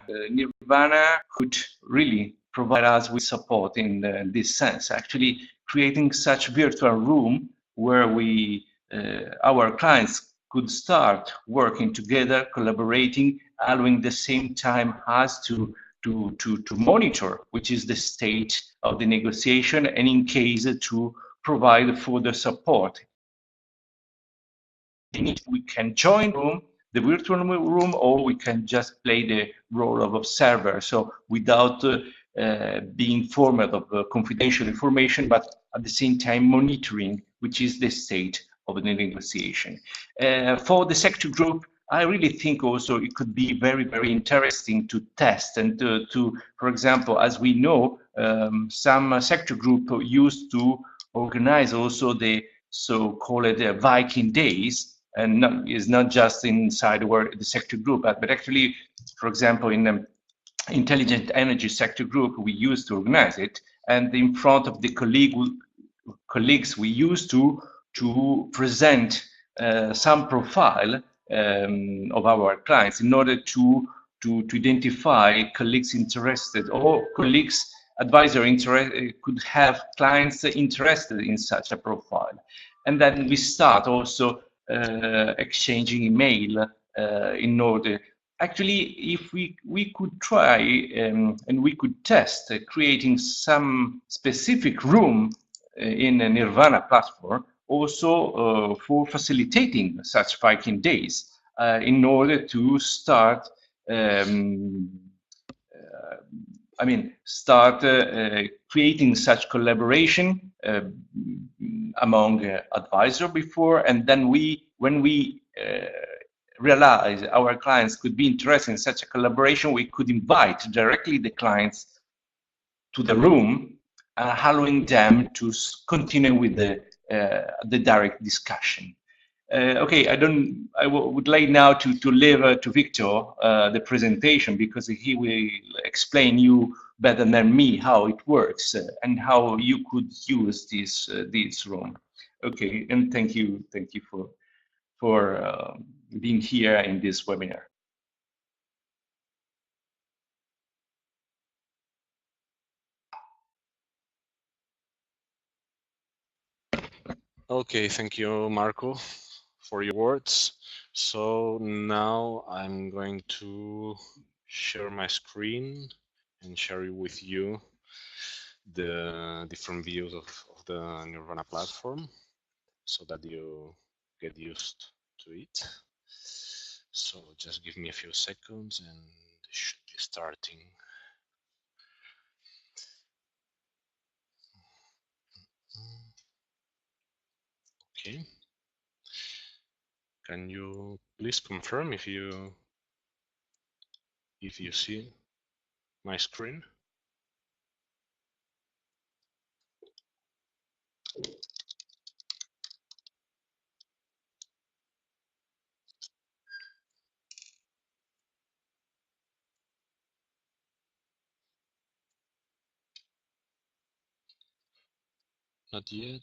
NIR-VANA could really provide us with support in this sense, actually creating such virtual room where our clients could start working together, collaborating, allowing the same time us to monitor which is the state of the negotiation, and in case to provide further support. We can join the virtual room, or we can just play the role of observer, so without being informed of confidential information, but at the same time monitoring which is the state of the negotiation. For the sector group, I really think also it could be very, very interesting to test and to for example, as we know, some sector group used to organize also the so-called Viking days, and is not just inside the sector group, but actually, for example, in the intelligent energy sector group, we used to organize it, and in front of the colleagues, we used to present some profile of our clients in order to identify colleagues interested, or colleagues advisor could have clients interested in such a profile. And then we start also exchanging email in order, actually, if we could try and we could test creating some specific room in a NIR-VANA platform also for facilitating such Viking days in order to start creating such collaboration among advisor before, and then when we realize our clients could be interested in such a collaboration, we could invite directly the clients to the room, allowing them to continue with the direct discussion. Okay, I would like now to leave to Victor the presentation, because he will explain you better than me how it works and how you could use this room. Okay, and thank you for being here in this webinar. Okay, thank you, Marco, for your words. So now I'm going to share my screen and share with you the different views of the NIR-VANA platform, so that you get used to it. So just give me a few seconds and it should be starting. Okay. Can you please confirm if you see my screen? Not yet.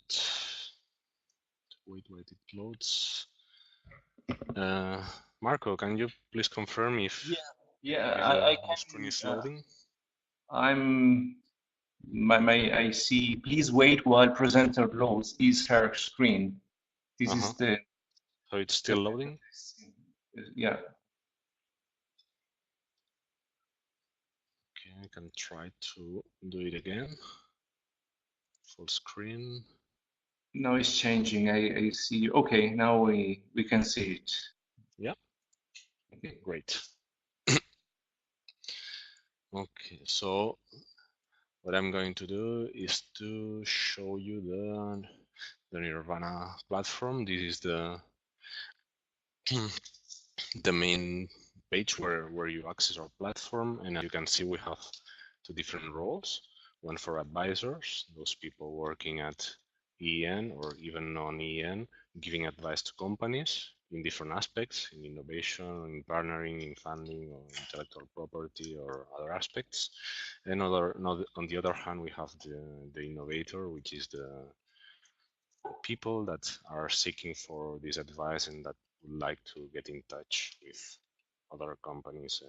Wait while it loads. Marco, can you please confirm if I the screen is loading? I see. Please wait while presenter loads is her screen. This is the. So it's still loading? Yeah. Okay, I can try to do it again. Full screen. Now it's changing. I see. Okay, now we can see it. Yeah. Okay, great. Okay, so what I'm going to do is to show you the NIR-VANA platform. This is the main page where you access our platform, and as you can see, we have two different roles. One for advisors, those people working at EN or even non-EN, giving advice to companies in different aspects, in innovation, in partnering, in funding, or intellectual property, or other aspects. And on the other hand, we have the innovator, which is the people that are seeking for this advice and that would like to get in touch with other companies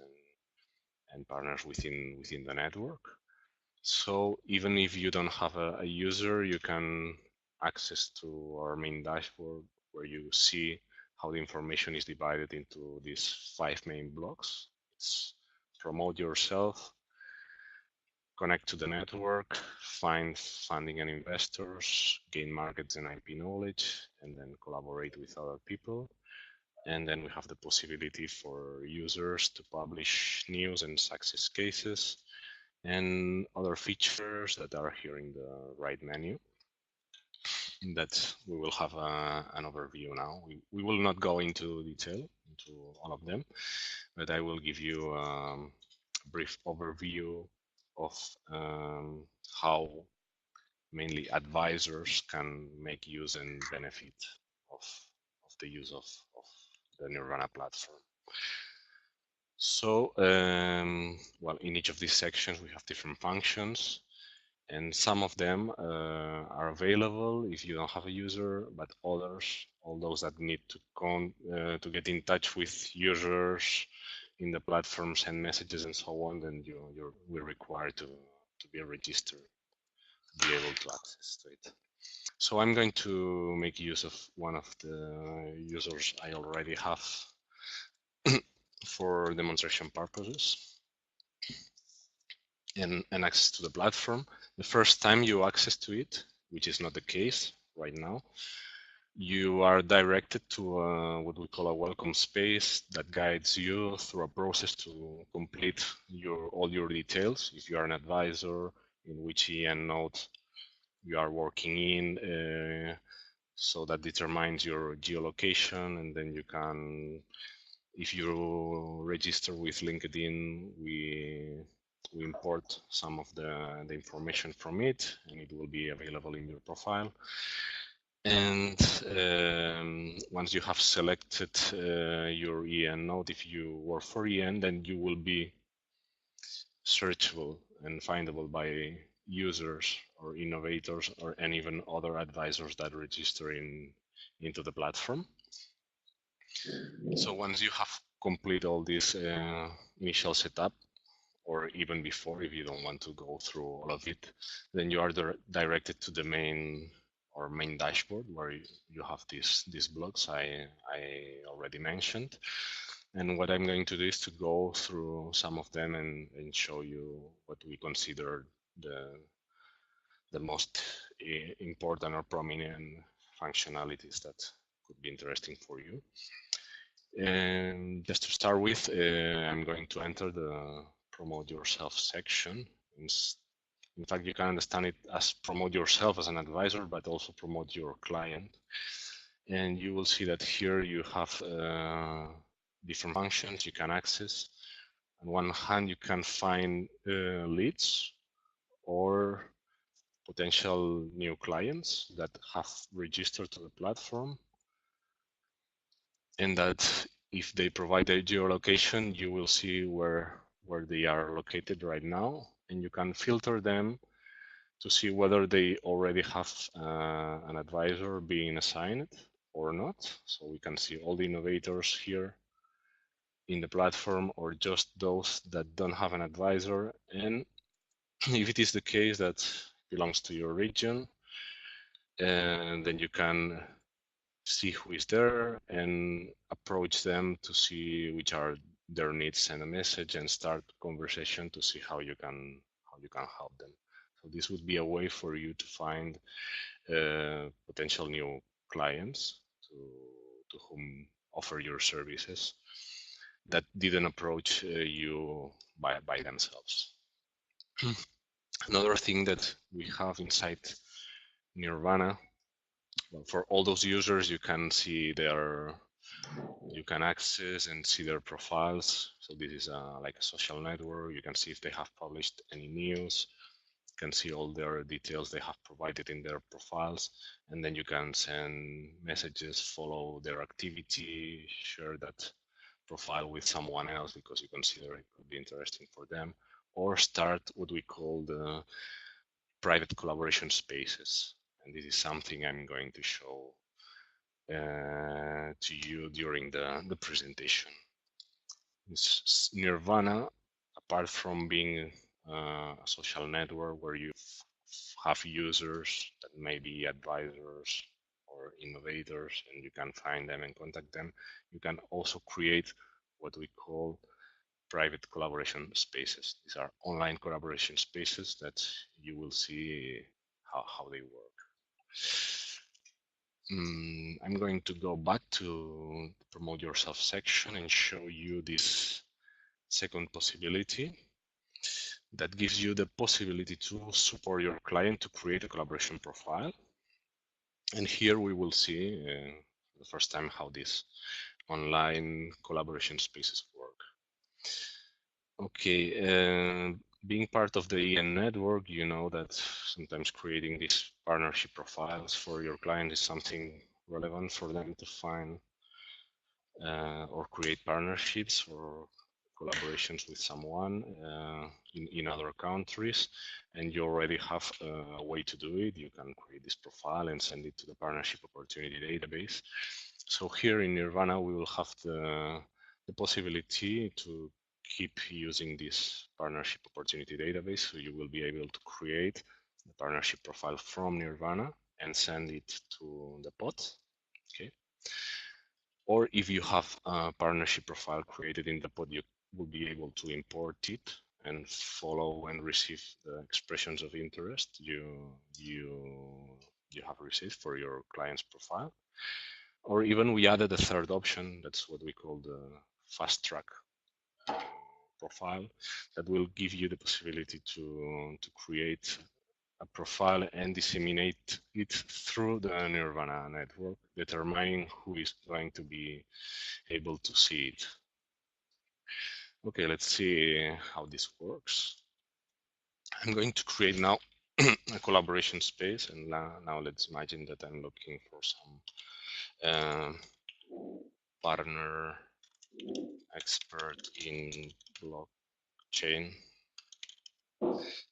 and partners within the network. So even if you don't have a user, you can access to our main dashboard where you see how the information is divided into these 5 main blocks. It's promote yourself, connect to the network, find funding and investors, gain markets and IP knowledge, and then collaborate with other people. And then we have the possibility for users to publish news and success cases and other features that are here in the right menu that we will have an overview now. We will not go into detail into all of them, but I will give you a brief overview of how mainly advisors can make use and benefit of, the use of the NIR-VANA platform. So, well, in each of these sections, we have different functions, and some of them are available if you don't have a user, but others, all those that need to get in touch with users in the platform, send messages and so on, then we're required to be registered, to be able to access to it. So I'm going to make use of one of the users I already have for demonstration purposes and access to the platform. The first time you access to it, which is not the case right now, you are directed to what we call a welcome space that guides you through a process to complete all your details. If you are an advisor, in which EN node you are working in, so that determines your geolocation, and then you can, if you register with LinkedIn, we import some of the information from it, and it will be available in your profile. And once you have selected your EN node, if you work for EN, then you will be searchable and findable by users or innovators and even other advisors that register into the platform. So once you have completed all this initial setup, or even before, if you don't want to go through all of it, then you are directed to the main dashboard where you have these blocks I already mentioned. And what I'm going to do is to go through some of them and show you what we consider the most important or prominent functionalities that could be interesting for you. And just to start with, I'm going to enter the promote yourself section. In fact, you can understand it as promote yourself as an advisor, but also promote your client. And you will see that here you have different functions you can access. On one hand, you can find leads or potential new clients that have registered to the platform, and that if they provide their geolocation, you will see where they are located right now, and you can filter them to see whether they already have an advisor being assigned or not. So we can see all the innovators here in the platform, or just those that don't have an advisor. And if it is the case that belongs to your region, and then you can see who is there and approach them to see which are their needs, send a message and start conversation to see how you can help them. So this would be a way for you to find potential new clients to whom offer your services that didn't approach you by themselves. Another thing that we have inside NIR-VANA, well, for all those users, you can see you can access and see their profiles. So this is like a social network. You can see if they have published any news. You can see all their details they have provided in their profiles, and then you can send messages, follow their activity, share that profile with someone else because you consider it could be interesting for them, or start what we call the private collaboration spaces. And this is something I'm going to show to you during the presentation. This NIR-VANA apart from being a social network where you have users that may be advisors or innovators, and you can find them and contact them, you can also create what we call private collaboration spaces. These are online collaboration spaces that you will see how they work. I'm going to go back to promote yourself section and show you this second possibility that gives you the possibility to support your client to create a collaboration profile. And here we will see the first time how these online collaboration spaces work. Okay, being part of the EN network, you know that sometimes creating these partnership profiles for your client is something relevant for them to find or create partnerships or collaborations with someone in other countries, and you already have a way to do it. You can create this profile and send it to the partnership opportunity database. So here in NIR-VANA, we will have the possibility to keep using this partnership opportunity database. So you will be able to create the partnership profile from NIR-VANA and send it to the pod. Okay. Or if you have a partnership profile created in the pod, you will be able to import it and follow and receive the expressions of interest you have received for your client's profile. Or even we added a third option, that's what we call the fast track profile, that will give you the possibility to create a profile and disseminate it through the NIR-VANA network, determining who is going to be able to see it. Okay, let's see how this works. I'm going to create now a collaboration space, and now let's imagine that I'm looking for some partner expert in blockchain,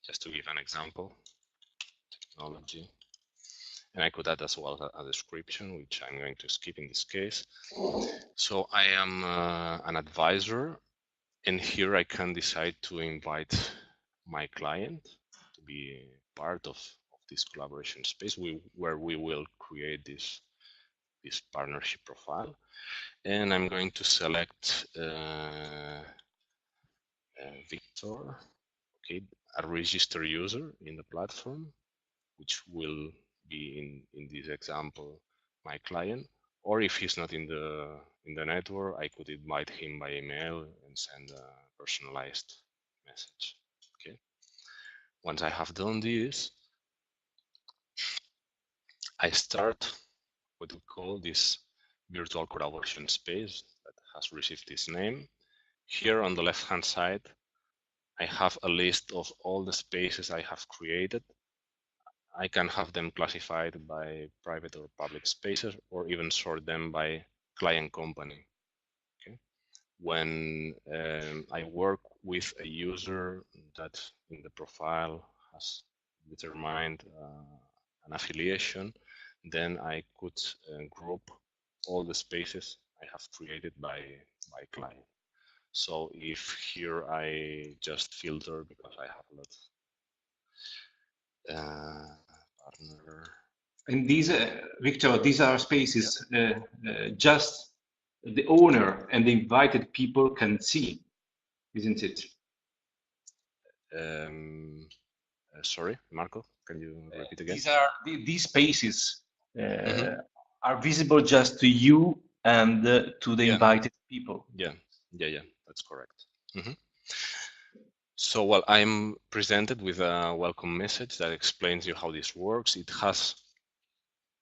just to give an example, technology. And I could add as well a description, which I'm going to skip in this case. So I am an advisor, and here I can decide to invite my client to be part of this collaboration space where we will create this partnership profile. And I'm going to select Victor, okay, a registered user in the platform, which will be in this example my client. Or if he's not in the network, I could invite him by email and send a personalized message. Okay. Once I have done this, I start what we call this virtual collaboration space that has received this name. Here on the left-hand side, I have a list of all the spaces I have created. I can have them classified by private or public spaces, or even sort them by client company. Okay. When I work with a user that in the profile has determined an affiliation, then I could group all the spaces I have created by client. So if here I just filter because I have a lot partner. And these, Victor, these are spaces just the owner and the invited people can see, isn't it? Sorry, Marco, can you repeat again? These spaces are visible just to you and to the invited people. Yeah, that's correct. So, well, I'm presented with a welcome message that explains you how this works. It has,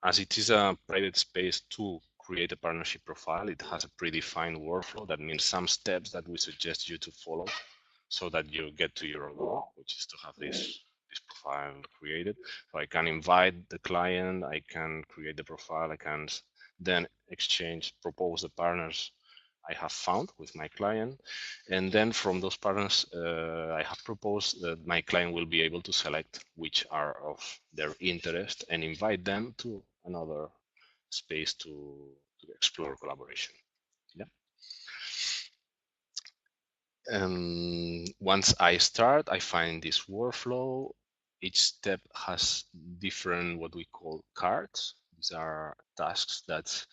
as it is a private space to create a partnership profile, it has a predefined workflow. That means some steps that we suggest you to follow so that you get to your goal, which is to have this profile created. So I can invite the client, I can create the profile, I can then propose the partners I have found with my client. And then from those partners, I have proposed that my client will be able to select which are of their interest and invite them to another space to explore collaboration. Yeah. Once I start, I find this workflow. Each step has different what we call cards. These are tasks that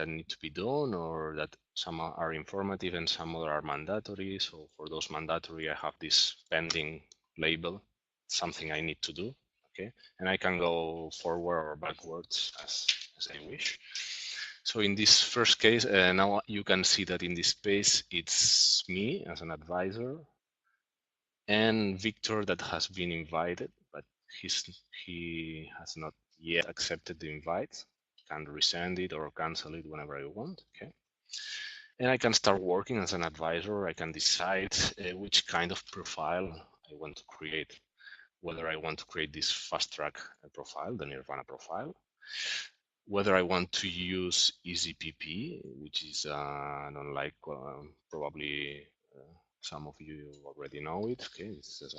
need to be done, or that some are informative and some other are mandatory. So for those mandatory, I have this pending label, something I need to do. Okay, and I can go forward or backwards as I wish. So in this first case, now you can see that in this space, it's me as an advisor and Victor that has been invited, but he has not yet accepted the invite. Can resend it or cancel it whenever I want. Okay. And I can start working as an advisor. I can decide which kind of profile I want to create, whether I want to create this fast track profile, the NIR-VANA profile, whether I want to use EasyPP, which is an online, probably some of you already know it. Okay, this is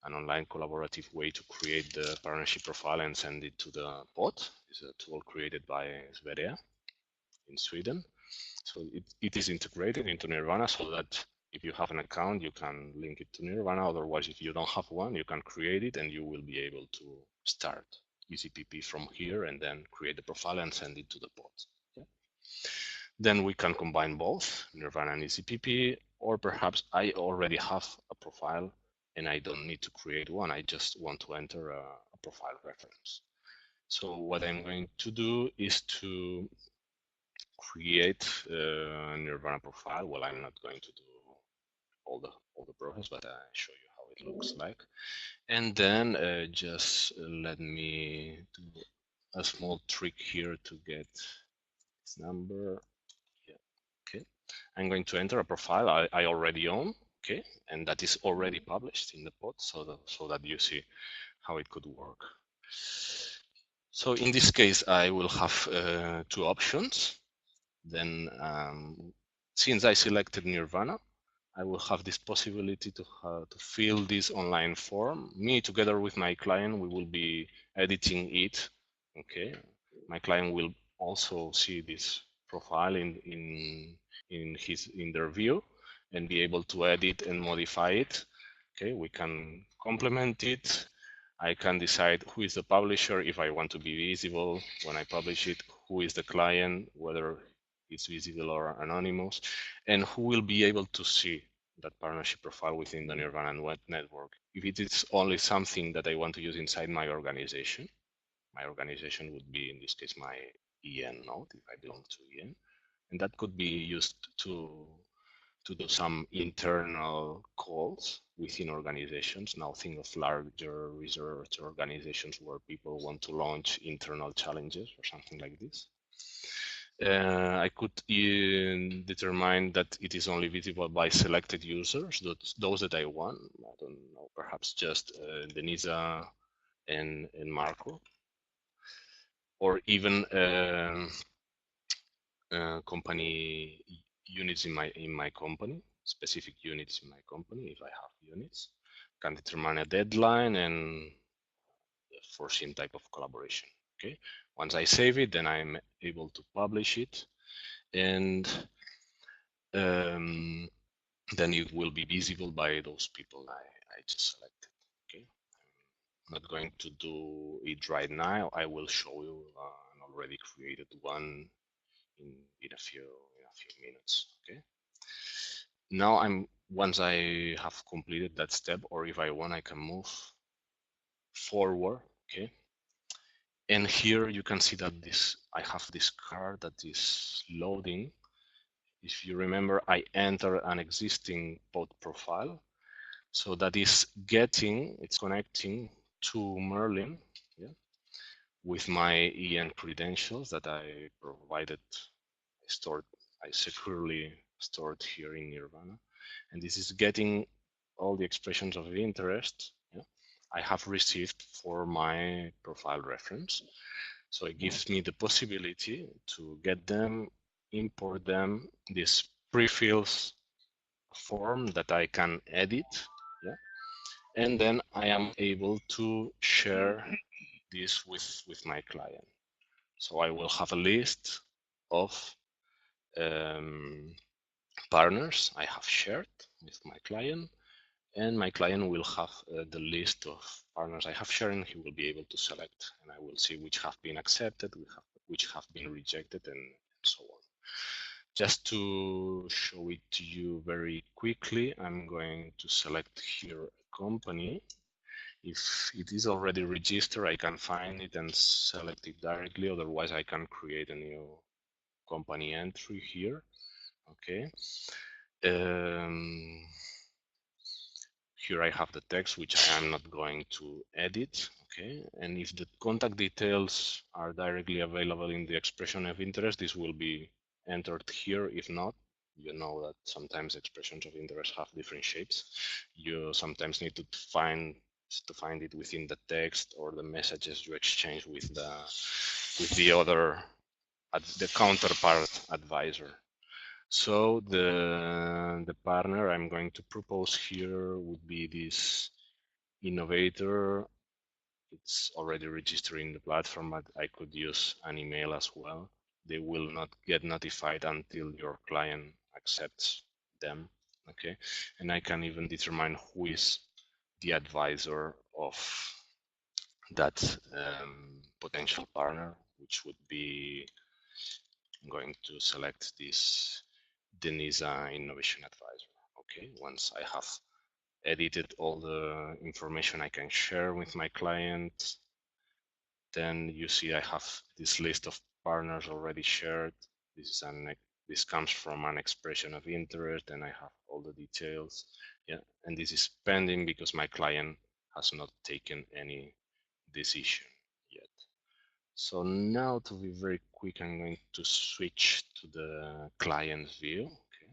an online collaborative way to create the partnership profile and send it to the bot. It's a tool created by Sverige in Sweden. So it is integrated into NIR-VANA so that if you have an account, you can link it to NIR-VANA. Otherwise, if you don't have one, you can create it and you will be able to start EasyPP from here and then create the profile and send it to the bot. Okay. Then we can combine both NIR-VANA and EasyPP, or perhaps I already have a profile and I don't need to create one. I just want to enter a profile reference. So what I'm going to do is to create a NIR-VANA profile. Well, I'm not going to do all the process, but I show you how it looks like. And then just let me do a small trick here to get this number. Yeah. Okay. I'm going to enter a profile I already own. Okay, and that is already published in the pod, so that you see how it could work. So in this case, I will have two options. Then, since I selected NIR-VANA, I will have this possibility to fill this online form. Me, together with my client, we will be editing it. Okay, my client will also see this profile in their view and be able to edit and modify it. Okay, we can complement it. I can decide who is the publisher if I want to be visible when I publish it, who is the client, whether it's visible or anonymous, and who will be able to see that partnership profile within the NIR-VANA web network. If it is only something that I want to use inside my organization would be, in this case, my EN node, if I belong to EN, and that could be used to do some internal calls within organizations. Now think of larger research organizations where people want to launch internal challenges or something like this. I could determine that it is only visible by selected users, those that I want. I don't know, perhaps just Denisa and Marco, or even company units in my company, specific units in my company. If I have units, can determine a deadline and foreseen type of collaboration. Okay, once I save it, then I'm able to publish it, and then it will be visible by those people I just selected. Okay, I'm not going to do it right now. I will show you an already created one in a few minutes. Okay. Now once I have completed that step, or if I want, I can move forward. Okay. And here you can see that I have this card that is loading. If you remember, I enter an existing pod profile. So that is it's connecting to Merlin, yeah, with my EN credentials that I provided, I securely stored here in NIR-VANA. And this is getting all the expressions of interest, yeah, I have received for my profile reference. So it gives me the possibility to get them, import them, this pre-fills form that I can edit, yeah, and then I am able to share this with my client. So I will have a list of partners I have shared with my client, and my client will have the list of partners I have shared, and he will be able to select, and I will see which have been accepted, which have been rejected, and so on. Just to show it to you very quickly, I'm going to select here a company. If it is already registered, I can find it and select it directly. Otherwise, I can create a new company entry here. Okay. Here I have the text, which I am not going to edit. Okay. And if the contact details are directly available in the expression of interest, this will be entered here. If not, you know that sometimes expressions of interest have different shapes. You sometimes need to find it within the text or the messages you exchange with the other the counterpart advisor. So the partner I'm going to propose here would be this innovator. It's already registered in the platform, but I could use an email as well. They will not get notified until your client accepts them. Okay, and I can even determine who is the advisor of that potential partner, which would be, I'm going to select this NIR-VANA Innovation Advisor. Okay, once I have edited all the information I can share with my client, then you see I have this list of partners already shared. This comes from an expression of interest, and I have all the details. Yeah, and this is pending because my client has not taken any decision yet. So now, to be very quick, I'm going to switch to the client view. Okay,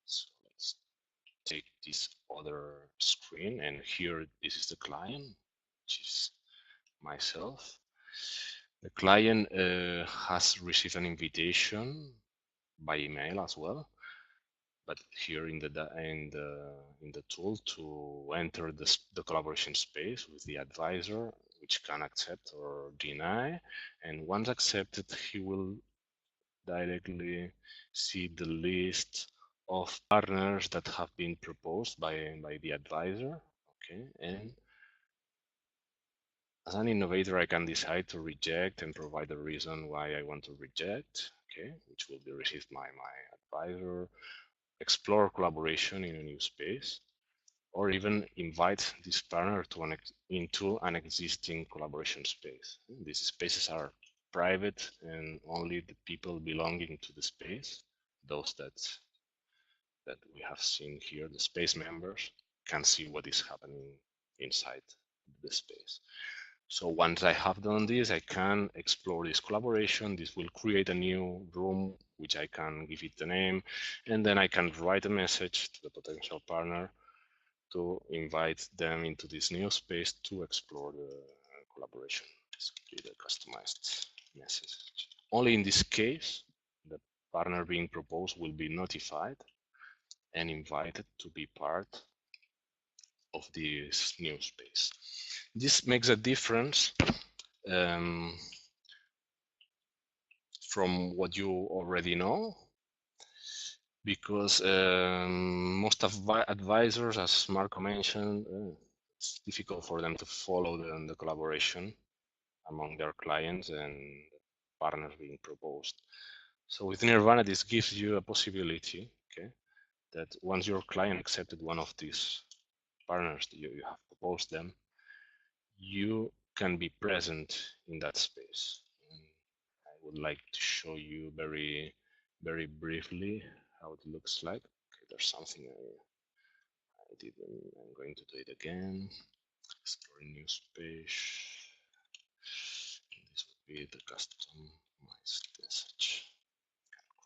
so let's take this other screen, and here this is the client, which is myself. The client has received an invitation by email as well, but here in the tool to enter the collaboration space with the advisor, which can accept or deny, and once accepted, he will directly see the list of partners that have been proposed by the advisor. Okay, and as an innovator, I can decide to reject and provide a reason why I want to reject, okay, which will be received by my advisor, explore collaboration in a new space, or even invite this partner into an existing collaboration space. These spaces are private, and only the people belonging to the space, those that we have seen here, the space members, can see what is happening inside the space. So once I have done this, I can explore this collaboration. This will create a new room, which I can give it a name, and then I can write a message to the potential partner to invite them into this new space to explore the collaboration. This could be the customized message. Only in this case, the partner being proposed will be notified and invited to be part of this new space. This makes a difference from what you already know, because most of advisors, as Marco mentioned, it's difficult for them to follow the collaboration among their clients and partners being proposed. So with NIR-VANA, this gives you a possibility, okay, that once your client accepted one of these partners that you have proposed them, you can be present in that space. And I would like to show you very, very briefly how it looks like. Okay, there's something I didn't. I'm going to do it again. Explore new space. And this would be the customized message.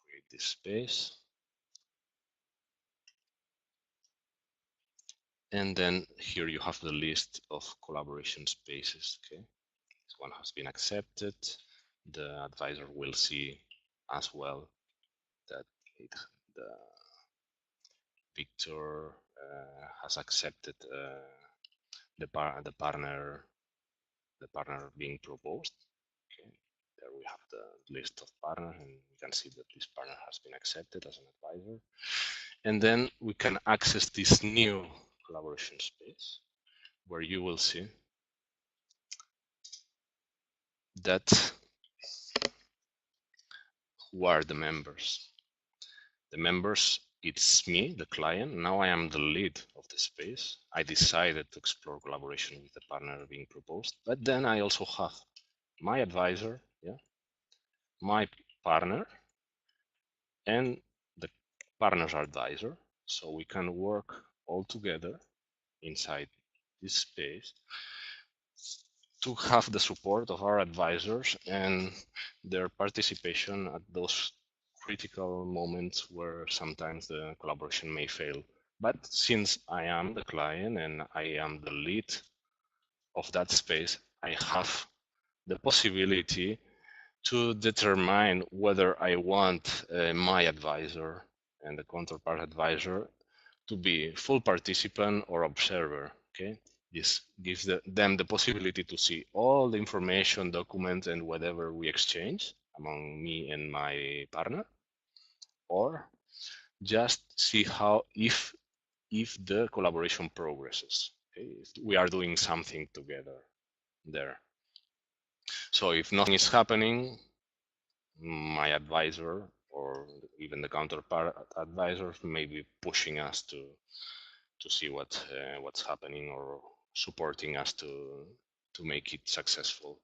Create this space. And then here you have the list of collaboration spaces. Okay, this one has been accepted. The advisor will see as well that the Victor has accepted the partner being proposed. Okay, there we we have the list of partners, and we can see that this partner has been accepted as an advisor. And then we can access this new collaboration space where you will see that who are the members. The members, it's me, the client. Now I am the lead of the space. I decided to explore collaboration with the partner being proposed, but then I also have my advisor, yeah, my partner, and the partner's advisor. So we can work all together inside this space to have the support of our advisors and their participation at those critical moments where sometimes the collaboration may fail. But since I am the client and I am the lead of that space, I have the possibility to determine whether I want my advisor and the counterpart advisor to be full participant or observer. Okay, this gives them the possibility to see all the information, documents, and whatever we exchange among me and my partner, or just see how if the collaboration progresses. Okay, if we are doing something together there. So if nothing is happening, my advisor or even the counterpart advisors may be pushing us to see what's happening or supporting us to make it successful.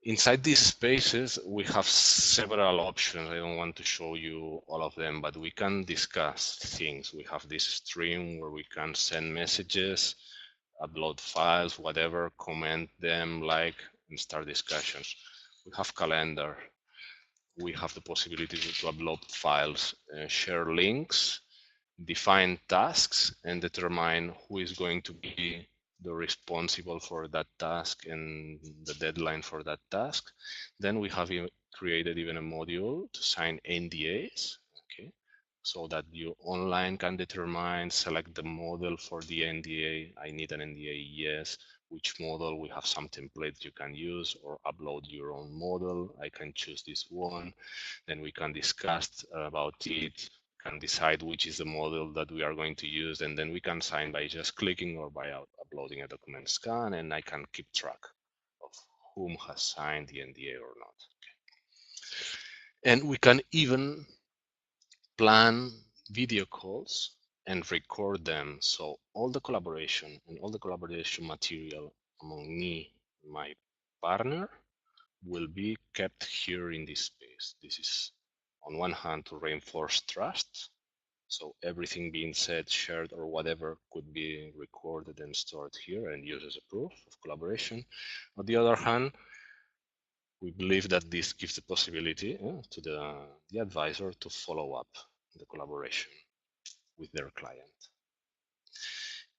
Inside these spaces, we have several options. I don't want to show you all of them, but we can discuss things. We have this stream where we can send messages, upload files, whatever, comment them, like, and start discussions. We have calendar. We have the possibility to upload files, share links, define tasks, and determine who is going to be the responsible for that task and the deadline for that task. Then we have created even a module to sign NDAs, okay, so that you online can determine, select the model for the NDA. I need an NDA, yes. Which model? We have some templates you can use, or upload your own model. I can choose this one. Then we can discuss about it, can decide which is the model that we are going to use, and then we can sign by just clicking or by uploading a document scan, and I can keep track of whom has signed the NDA or not. Okay. And we can even plan video calls and record them. So all the collaboration and all the collaboration material among me and my partner will be kept here in this space. This is on one hand to reinforce trust. So everything being said, shared, or whatever could be recorded and stored here and used as a proof of collaboration. On the other hand, we believe that this gives the possibility to the advisor to follow up the collaboration with their client.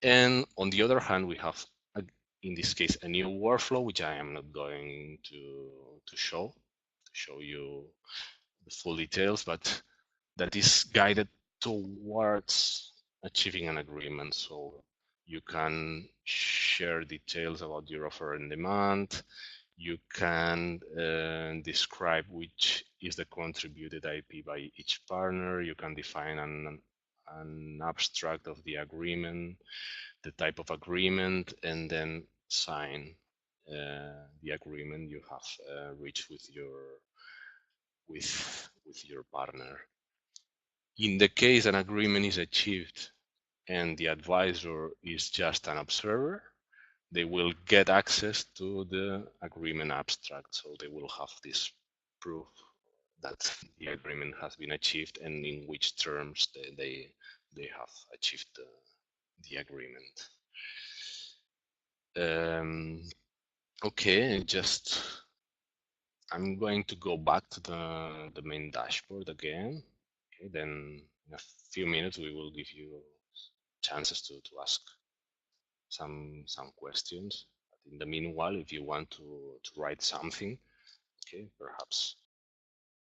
And on the other hand, we have, in this case, a new workflow, which I am not going to show you the full details, but that is guided towards achieving an agreement. So you can share details about your offer and demand. You can describe which is the contributed IP by each partner. You can define an abstract of the agreement, the type of agreement, and then sign the agreement you have reached with your partner. In the case an agreement is achieved and the advisor is just an observer, they will get access to the agreement abstract. So they will have this proof that the agreement has been achieved and in which terms they have achieved the agreement. Okay, I'm going to go back to the main dashboard again. Okay, then in a few minutes we will give you chances to ask some questions. But in the meanwhile, if you want to write something, okay, perhaps